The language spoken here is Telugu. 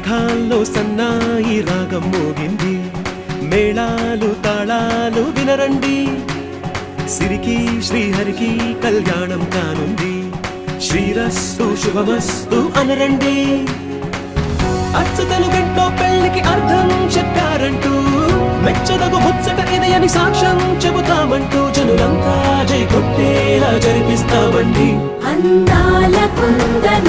మేఘాల్లో సన్నాయి రాగం మోగింది, మేళాలు తాళాలు వినరండి. సిరికి శ్రీహరికి కళ్యాణం కానుంది, శ్రీరస్తు శుభమస్తు అనరండి. అచ్చతలు గంటో పెళ్లికి అర్థం చెప్పారంటూ, మెచ్చదగు ముచ్చట ఇది అని సాక్ష్యం చెబుతామంటూ, జనులంతా జై కొట్టేలా జరిపిస్తామండి. అందాల కుందన